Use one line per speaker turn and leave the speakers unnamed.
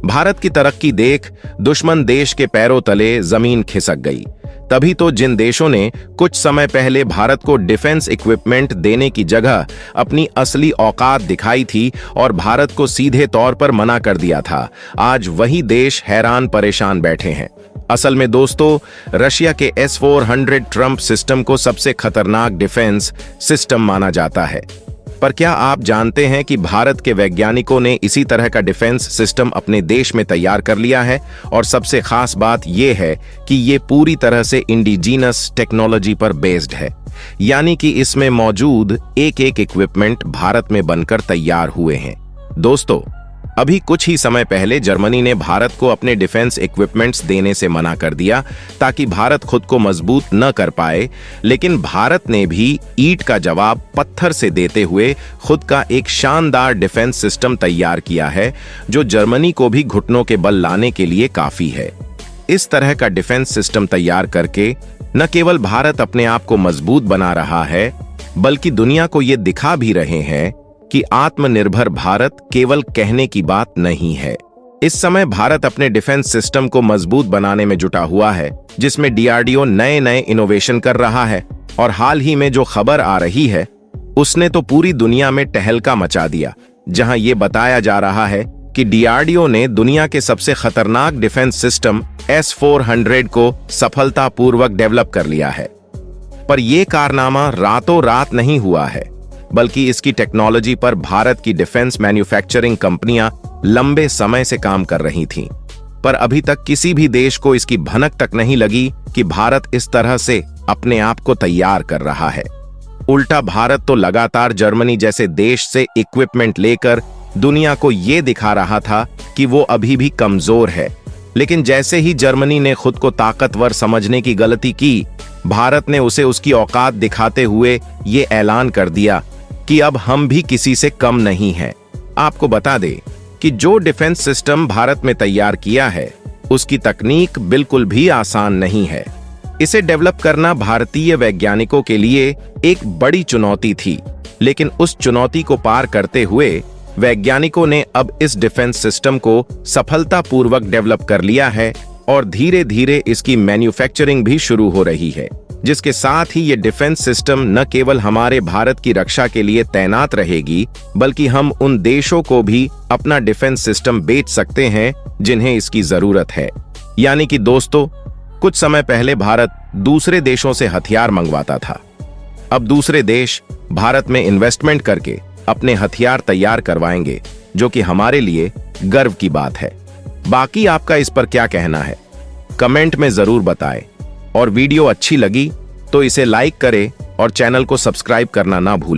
भारत की तरक्की देख दुश्मन देश के पैरों तले जमीन खिसक गई। तभी तो जिन देशों ने कुछ समय पहले भारत को डिफेंस इक्विपमेंट देने की जगह अपनी असली औकात दिखाई थी और भारत को सीधे तौर पर मना कर दिया था, आज वही देश हैरान परेशान बैठे हैं। असल में दोस्तों, रशिया के S-400 ट्रम्प सिस्टम को सबसे खतरनाक डिफेंस सिस्टम माना जाता है। पर क्या आप जानते हैं कि भारत के वैज्ञानिकों ने इसी तरह का डिफेंस सिस्टम अपने देश में तैयार कर लिया है? और सबसे खास बात यह है कि ये पूरी तरह से इंडिजीनस टेक्नोलॉजी पर बेस्ड है, यानी कि इसमें मौजूद एक एक इक्विपमेंट भारत में बनकर तैयार हुए हैं। दोस्तों, अभी कुछ ही समय पहले जर्मनी ने भारत को अपने डिफेंस इक्विपमेंट्स देने से मना कर दिया ताकि भारत खुद को मजबूत न कर पाए, लेकिन भारत ने भी ईंट का जवाब पत्थर से देते हुए खुद का एक शानदार डिफेंस सिस्टम तैयार किया है, जो जर्मनी को भी घुटनों के बल लाने के लिए काफी है। इस तरह का डिफेंस सिस्टम तैयार करके न केवल भारत अपने आप को मजबूत बना रहा है, बल्कि दुनिया को ये दिखा भी रहे हैं कि आत्मनिर्भर भारत केवल कहने की बात नहीं है। इस समय भारत अपने डिफेंस सिस्टम को मजबूत बनाने में जुटा हुआ है, जिसमें DRDO नए नए इनोवेशन कर रहा है। और हाल ही में जो खबर आ रही है, उसने तो पूरी दुनिया में टहलका मचा दिया, जहां ये बताया जा रहा है कि DRDO ने दुनिया के सबसे खतरनाक डिफेंस सिस्टम S-400 को सफलतापूर्वक डेवलप कर लिया है। पर यह कारनामा रातों रात नहीं हुआ है, बल्कि इसकी टेक्नोलॉजी पर भारत की डिफेंस मैन्युफैक्चरिंग कंपनियां लंबे समय से काम कर रही थीं। पर अभी तक किसी भी देश को इसकी भनक तक नहीं लगी कि भारत इस तरह से अपने आप को तैयार कर रहा है। उल्टा भारत तो लगातार जर्मनी जैसे देश से इक्विपमेंट लेकर दुनिया को यह दिखा रहा था कि वो अभी भी कमजोर है। लेकिन जैसे ही जर्मनी ने खुद को ताकतवर समझने की गलती की, भारत ने उसे उसकी औकात दिखाते हुए ये ऐलान कर दिया कि अब हम भी किसी से कम नहीं हैं। आपको बता दें कि जो डिफेंस सिस्टम भारत में तैयार किया है, उसकी तकनीक बिल्कुल भी आसान नहीं है। इसे डेवलप करना भारतीय वैज्ञानिकों के लिए एक बड़ी चुनौती थी, लेकिन उस चुनौती को पार करते हुए वैज्ञानिकों ने अब इस डिफेंस सिस्टम को सफलतापूर्वक डेवलप कर लिया है और धीरे धीरे इसकी मैन्युफैक्चरिंग भी शुरू हो रही है, जिसके साथ ही ये डिफेंस सिस्टम न केवल हमारे भारत की रक्षा के लिए तैनात रहेगी, बल्कि हम उन देशों को भी अपना डिफेंस सिस्टम बेच सकते हैं जिन्हें इसकी जरूरत है। यानी कि दोस्तों, कुछ समय पहले भारत दूसरे देशों से हथियार मंगवाता था, अब दूसरे देश भारत में इन्वेस्टमेंट करके अपने हथियार तैयार करवाएंगे, जो कि हमारे लिए गर्व की बात है। बाकी आपका इस पर क्या कहना है, कमेंट में जरूर बताएं। और वीडियो अच्छी लगी तो इसे लाइक करें और चैनल को सब्सक्राइब करना ना भूलें।